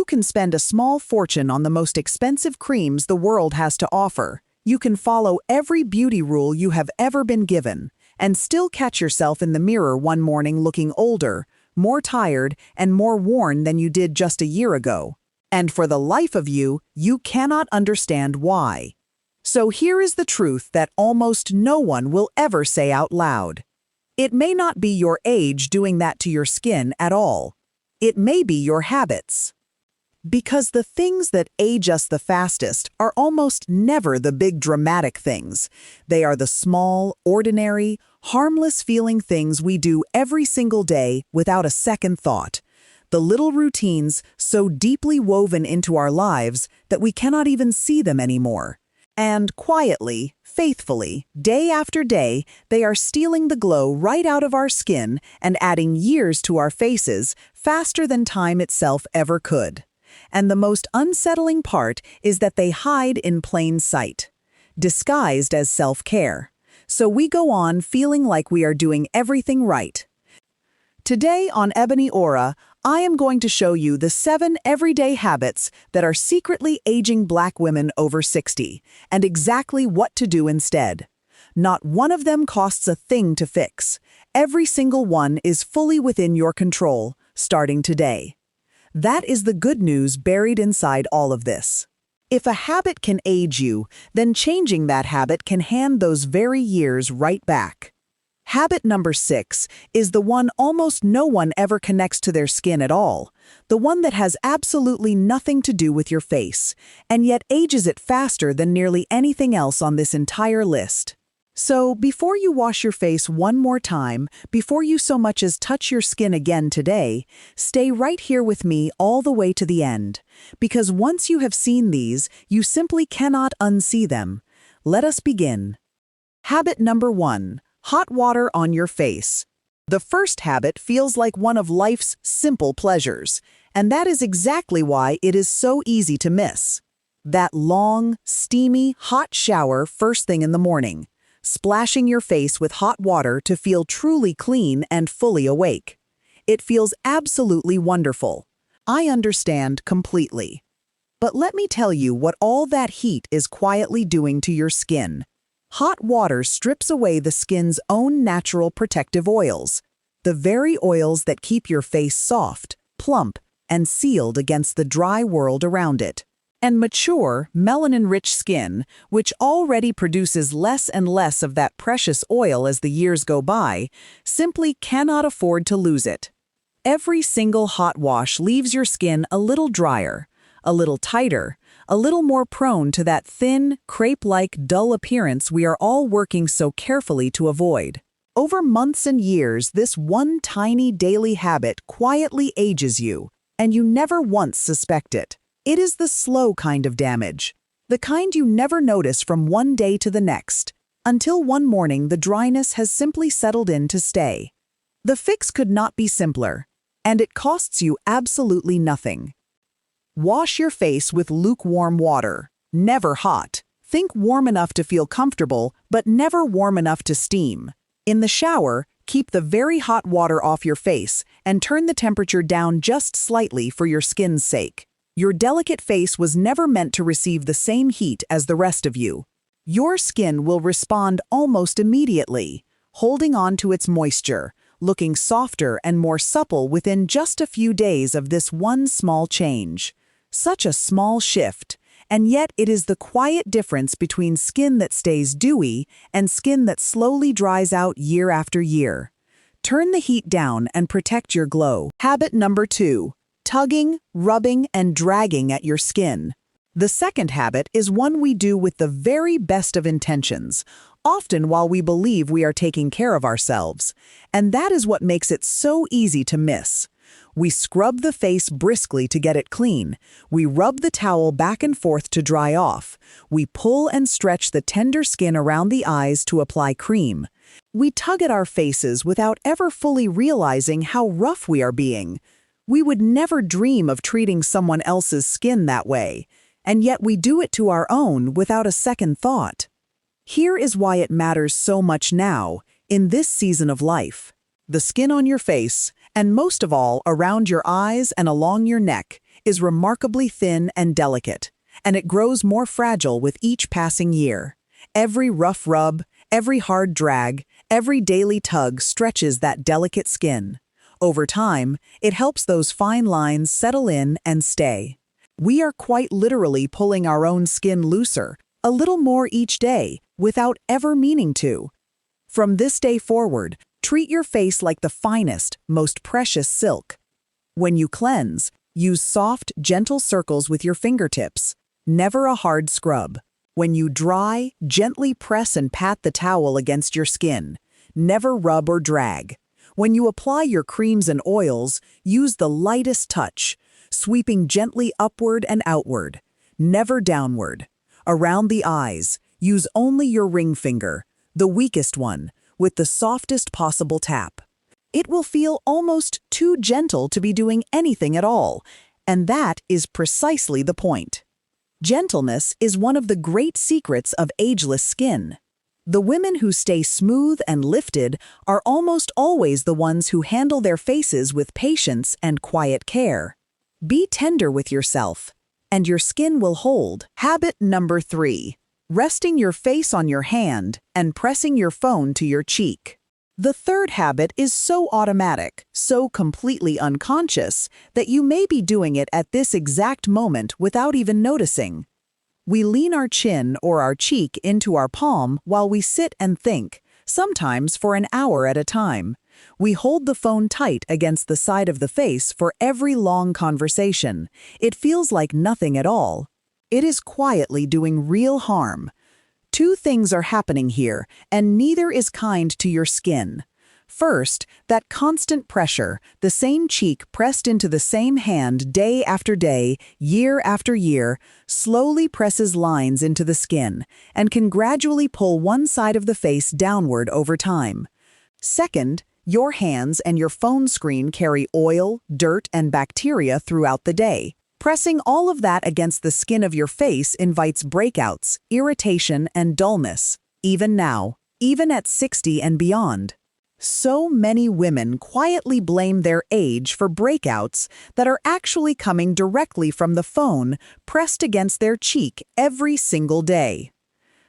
You can spend a small fortune on the most expensive creams the world has to offer. You can follow every beauty rule you have ever been given, and still catch yourself in the mirror one morning looking older, more tired, and more worn than you did just a year ago. And for the life of you, you cannot understand why. So here is the truth that almost no one will ever say out loud. It may not be your age doing that to your skin at all. It may be your habits. Because the things that age us the fastest are almost never the big dramatic things. They are the small, ordinary, harmless-feeling things we do every single day without a second thought. The little routines so deeply woven into our lives that we cannot even see them anymore. And quietly, faithfully, day after day, they are stealing the glow right out of our skin and adding years to our faces faster than time itself ever could. And the most unsettling part is that they hide in plain sight, disguised as self-care. So we go on feeling like we are doing everything right. Today on Ebony Aura, I am going to show you the 7 everyday habits that are secretly aging Black women over 60, and exactly what to do instead. Not one of them costs a thing to fix. Every single one is fully within your control, starting today. That is the good news buried inside all of this. If a habit can age you, then changing that habit can hand those very years right back. Habit number 6 is the one almost no one ever connects to their skin at all, the one that has absolutely nothing to do with your face, and yet ages it faster than nearly anything else on this entire list. So, before you wash your face one more time, before you so much as touch your skin again today, stay right here with me all the way to the end. Because once you have seen these, you simply cannot unsee them. Let us begin. Habit number 1. Hot water on your face. The first habit feels like one of life's simple pleasures, and that is exactly why it is so easy to miss. That long, steamy, hot shower first thing in the morning, splashing your face with hot water to feel truly clean and fully awake. It feels absolutely wonderful. I understand completely. But let me tell you what all that heat is quietly doing to your skin. Hot water strips away the skin's own natural protective oils, the very oils that keep your face soft, plump, and sealed against the dry world around it. And mature, melanin-rich skin, which already produces less and less of that precious oil as the years go by, simply cannot afford to lose it. Every single hot wash leaves your skin a little drier, a little tighter, a little more prone to that thin, crepe-like, dull appearance we are all working so carefully to avoid. Over months and years, this one tiny daily habit quietly ages you, and you never once suspect it. It is the slow kind of damage, the kind you never notice from one day to the next, until one morning the dryness has simply settled in to stay. The fix could not be simpler, and it costs you absolutely nothing. Wash your face with lukewarm water, never hot. Think warm enough to feel comfortable, but never warm enough to steam. In the shower, keep the very hot water off your face and turn the temperature down just slightly for your skin's sake. Your delicate face was never meant to receive the same heat as the rest of you. Your skin will respond almost immediately, holding on to its moisture, looking softer and more supple within just a few days of this one small change. Such a small shift, and yet it is the quiet difference between skin that stays dewy and skin that slowly dries out year after year. Turn the heat down and protect your glow. Habit number 2. Tugging, rubbing, and dragging at your skin. The second habit is one we do with the very best of intentions, often while we believe we are taking care of ourselves. And that is what makes it so easy to miss. We scrub the face briskly to get it clean. We rub the towel back and forth to dry off. We pull and stretch the tender skin around the eyes to apply cream. We tug at our faces without ever fully realizing how rough we are being. We would never dream of treating someone else's skin that way, and yet we do it to our own without a second thought. Here is why it matters so much now, in this season of life. The skin on your face, and most of all around your eyes and along your neck, is remarkably thin and delicate, and it grows more fragile with each passing year. Every rough rub, every hard drag, every daily tug stretches that delicate skin. Over time, it helps those fine lines settle in and stay. We are quite literally pulling our own skin looser, a little more each day, without ever meaning to. From this day forward, treat your face like the finest, most precious silk. When you cleanse, use soft, gentle circles with your fingertips, never a hard scrub. When you dry, gently press and pat the towel against your skin, never rub or drag. When you apply your creams and oils, use the lightest touch, sweeping gently upward and outward, never downward. Around the eyes, use only your ring finger, the weakest one, with the softest possible tap. It will feel almost too gentle to be doing anything at all, and that is precisely the point. Gentleness is one of the great secrets of ageless skin. The women who stay smooth and lifted are almost always the ones who handle their faces with patience and quiet care. Be tender with yourself, and your skin will hold. Habit number 3. Resting your face on your hand and pressing your phone to your cheek. The third habit is so automatic, so completely unconscious, that you may be doing it at this exact moment without even noticing. We lean our chin or our cheek into our palm while we sit and think, sometimes for an hour at a time. We hold the phone tight against the side of the face for every long conversation. It feels like nothing at all. It is quietly doing real harm. Two things are happening here, and neither is kind to your skin. First, that constant pressure, the same cheek pressed into the same hand day after day, year after year, slowly presses lines into the skin and can gradually pull one side of the face downward over time. Second, your hands and your phone screen carry oil, dirt, and bacteria throughout the day. Pressing all of that against the skin of your face invites breakouts, irritation, and dullness, even now, even at 60 and beyond. So many women quietly blame their age for breakouts that are actually coming directly from the phone pressed against their cheek every single day.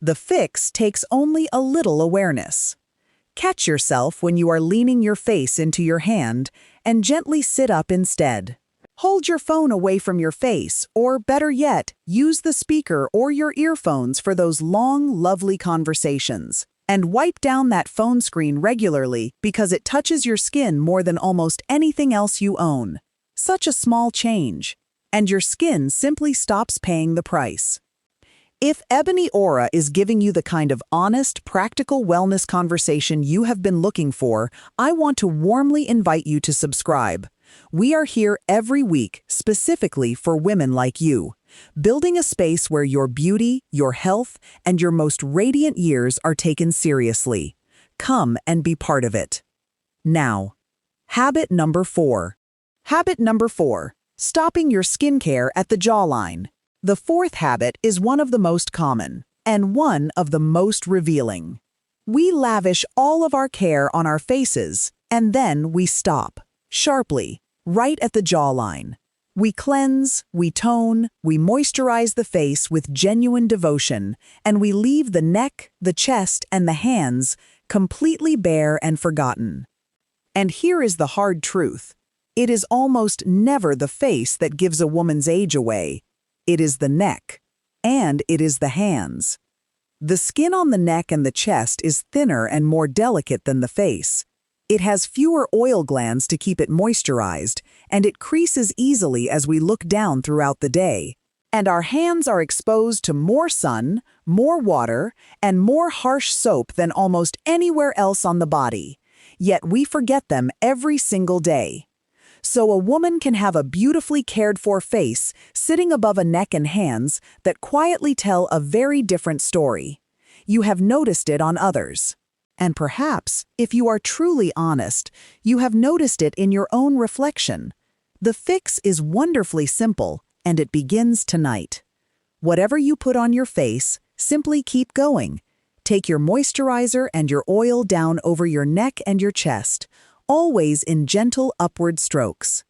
The fix takes only a little awareness. Catch yourself when you are leaning your face into your hand and gently sit up instead. Hold your phone away from your face, or better yet, use the speaker or your earphones for those long, lovely conversations. And wipe down that phone screen regularly because it touches your skin more than almost anything else you own. Such a small change, and your skin simply stops paying the price. If Ebony Aura is giving you the kind of honest, practical wellness conversation you have been looking for, I want to warmly invite you to subscribe. We are here every week specifically for women like you, building a space where your beauty, your health, and your most radiant years are taken seriously. Come and be part of it. Now, habit number 4. Habit number 4. Stopping your skincare at the jawline. The fourth habit is one of the most common, and one of the most revealing. We lavish all of our care on our faces, and then we stop, sharply, right at the jawline. We cleanse, we tone, we moisturize the face with genuine devotion, and we leave the neck, the chest, and the hands completely bare and forgotten. And here is the hard truth. It is almost never the face that gives a woman's age away. It is the neck, and it is the hands. The skin on the neck and the chest is thinner and more delicate than the face. It has fewer oil glands to keep it moisturized, and it creases easily as we look down throughout the day. And our hands are exposed to more sun, more water, and more harsh soap than almost anywhere else on the body. Yet we forget them every single day. So a woman can have a beautifully cared-for face sitting above a neck and hands that quietly tell a very different story. You have noticed it on others. And perhaps, if you are truly honest, you have noticed it in your own reflection. The fix is wonderfully simple, and it begins tonight. Whatever you put on your face, simply keep going. Take your moisturizer and your oil down over your neck and your chest, always in gentle upward strokes.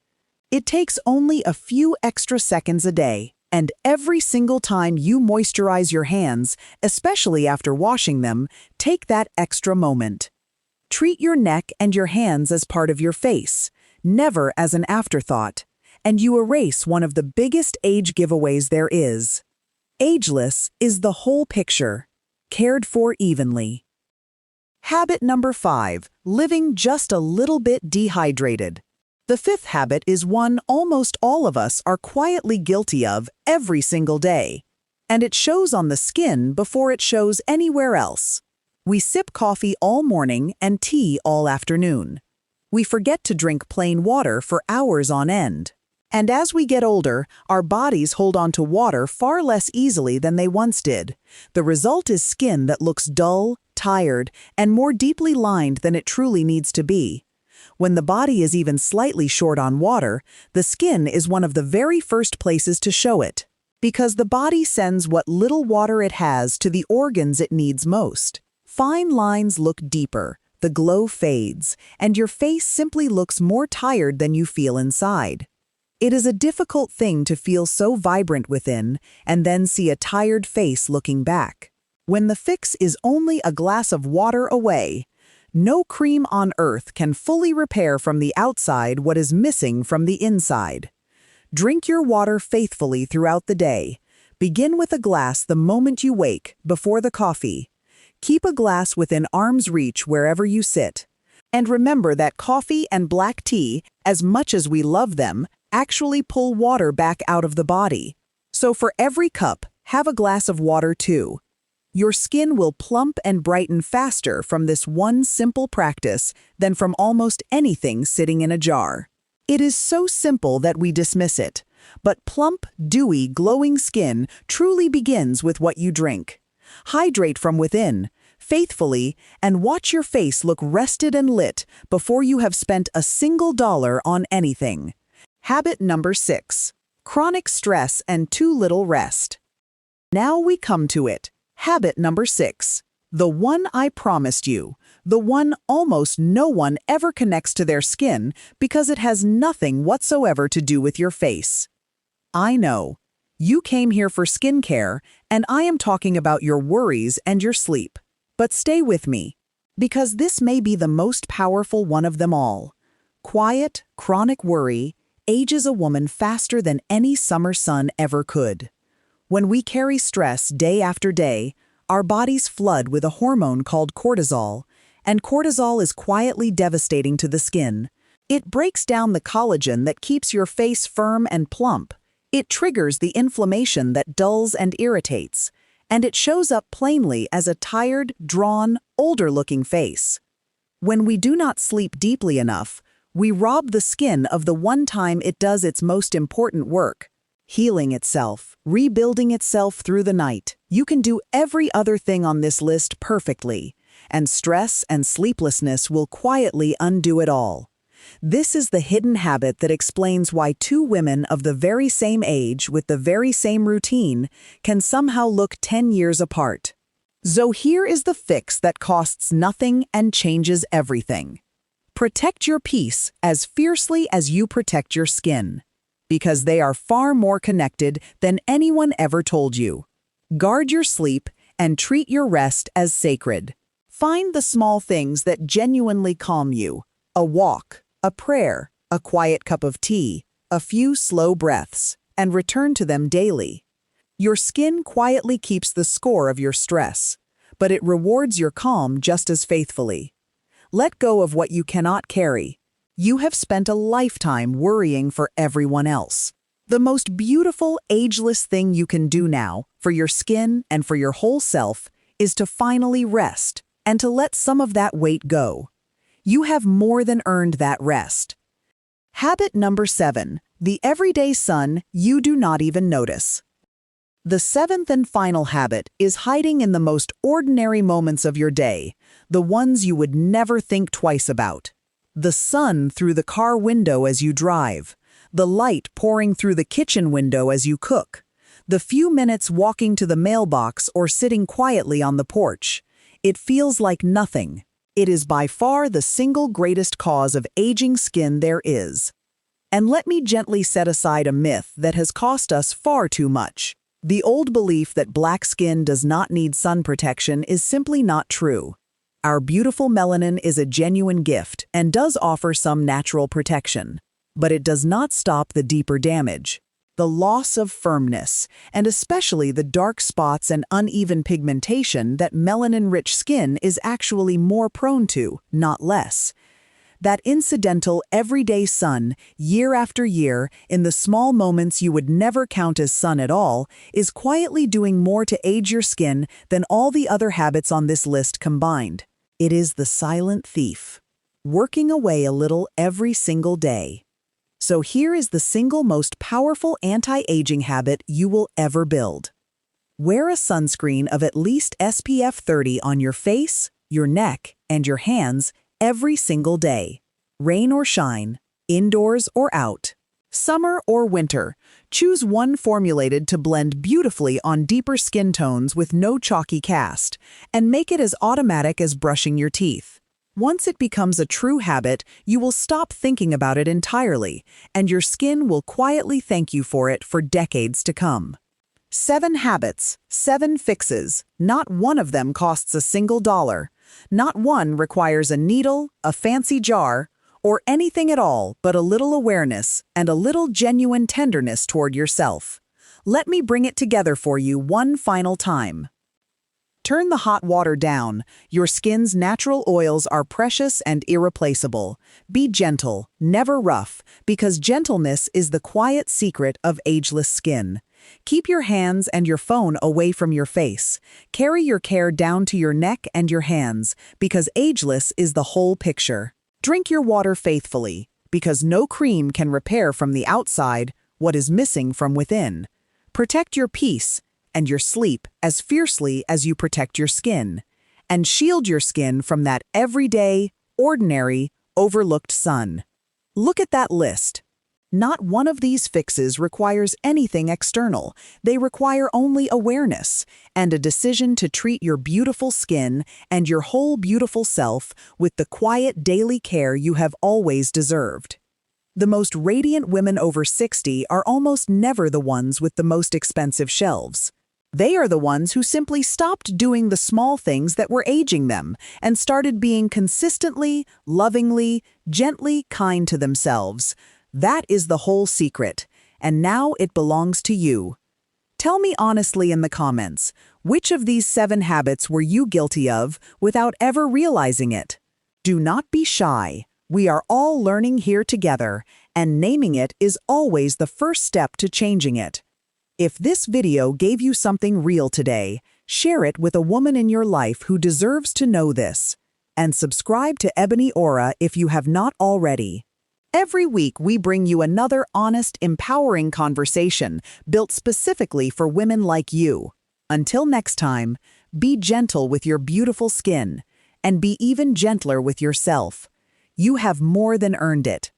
It takes only a few extra seconds a day, and every single time you moisturize your hands, especially after washing them, take that extra moment. Treat your neck and your hands as part of your face, never as an afterthought, and you erase one of the biggest age giveaways there is. Ageless is the whole picture, cared for evenly. Habit number 5, living just a little bit dehydrated. The 5th habit is one almost all of us are quietly guilty of every single day, and it shows on the skin before it shows anywhere else. We sip coffee all morning and tea all afternoon. We forget to drink plain water for hours on end. And as we get older, our bodies hold on to water far less easily than they once did. The result is skin that looks dull, tired, and more deeply lined than it truly needs to be. When the body is even slightly short on water, the skin is one of the very first places to show it, because the body sends what little water it has to the organs it needs most. Fine lines look deeper, the glow fades, and your face simply looks more tired than you feel inside. It is a difficult thing to feel so vibrant within and then see a tired face looking back. When the fix is only a glass of water away, no cream on earth can fully repair from the outside what is missing from the inside. Drink your water faithfully throughout the day. Begin with a glass the moment you wake, before the coffee. Keep a glass within arm's reach wherever you sit. And remember that coffee and black tea, as much as we love them, actually pull water back out of the body. So for every cup, have a glass of water too. Your skin will plump and brighten faster from this one simple practice than from almost anything sitting in a jar. It is so simple that we dismiss it, but plump, dewy, glowing skin truly begins with what you drink. Hydrate from within, faithfully, and watch your face look rested and lit before you have spent a single dollar on anything. Habit number 6. Chronic stress and too little rest. Now we come to it. Habit number 6. The one I promised you. The one almost no one ever connects to their skin because it has nothing whatsoever to do with your face. I know. You came here for skincare, and I am talking about your worries and your sleep. But stay with me, because this may be the most powerful one of them all. Quiet, chronic worry ages a woman faster than any summer sun ever could. When we carry stress day after day, our bodies flood with a hormone called cortisol, and cortisol is quietly devastating to the skin. It breaks down the collagen that keeps your face firm and plump. It triggers the inflammation that dulls and irritates, and it shows up plainly as a tired, drawn, older-looking face. When we do not sleep deeply enough, we rob the skin of the one time it does its most important work, healing itself, rebuilding itself through the night. You can do every other thing on this list perfectly, and stress and sleeplessness will quietly undo it all. This is the hidden habit that explains why two women of the very same age with the very same routine can somehow look 10 years apart. So here is the fix that costs nothing and changes everything. Protect your peace as fiercely as you protect your skin, because they are far more connected than anyone ever told you. Guard your sleep and treat your rest as sacred. Find the small things that genuinely calm you: a walk, a prayer, a quiet cup of tea, a few slow breaths, and return to them daily. Your skin quietly keeps the score of your stress, but it rewards your calm just as faithfully. Let go of what you cannot carry. You have spent a lifetime worrying for everyone else. The most beautiful, ageless thing you can do now, for your skin and for your whole self, is to finally rest and to let some of that weight go. You have more than earned that rest. Habit number 7, the everyday sun you do not even notice. The 7th and final habit is hiding in the most ordinary moments of your day, the ones you would never think twice about. The sun through the car window as you drive, the light pouring through the kitchen window as you cook, the few minutes walking to the mailbox or sitting quietly on the porch. It feels like nothing. It is by far the single greatest cause of aging skin there is. And let me gently set aside a myth that has cost us far too much. The old belief that black skin does not need sun protection is simply not true. Our beautiful melanin is a genuine gift and does offer some natural protection, but it does not stop the deeper damage. The loss of firmness, and especially the dark spots and uneven pigmentation that melanin-rich skin is actually more prone to, not less. That incidental, everyday sun, year after year, in the small moments you would never count as sun at all, is quietly doing more to age your skin than all the other habits on this list combined. It is the silent thief, working away a little every single day. So here is the single most powerful anti-aging habit you will ever build. Wear a sunscreen of at least SPF 30 on your face, your neck, and your hands every single day. Rain or shine, indoors or out, summer or winter, choose one formulated to blend beautifully on deeper skin tones with no chalky cast, and make it as automatic as brushing your teeth. Once it becomes a true habit, you will stop thinking about it entirely, and your skin will quietly thank you for it for decades to come. 7 habits, 7 fixes. Not one of them costs a single dollar. Not one requires a needle, a fancy jar, or anything at all but a little awareness and a little genuine tenderness toward yourself. Let me bring it together for you one final time. Turn the hot water down. Your skin's natural oils are precious and irreplaceable. Be gentle, never rough, because gentleness is the quiet secret of ageless skin. Keep your hands and your phone away from your face. Carry your care down to your neck and your hands, because ageless is the whole picture. Drink your water faithfully, because no cream can repair from the outside what is missing from within. Protect your peace and your sleep as fiercely as you protect your skin, and shield your skin from that everyday, ordinary, overlooked sun. Look at that list. Not one of these fixes requires anything external. They require only awareness and a decision to treat your beautiful skin and your whole beautiful self with the quiet daily care you have always deserved. The most radiant women over 60 are almost never the ones with the most expensive shelves. They are the ones who simply stopped doing the small things that were aging them and started being consistently, lovingly, gently kind to themselves. That is the whole secret, and now it belongs to you. Tell me honestly in the comments, which of these 7 habits were you guilty of without ever realizing it? Do not be shy. We are all learning here together, and naming it is always the first step to changing it. If this video gave you something real today, share it with a woman in your life who deserves to know this. And subscribe to Ebony Aura if you have not already. Every week we bring you another honest, empowering conversation built specifically for women like you. Until next time, be gentle with your beautiful skin, and be even gentler with yourself. You have more than earned it.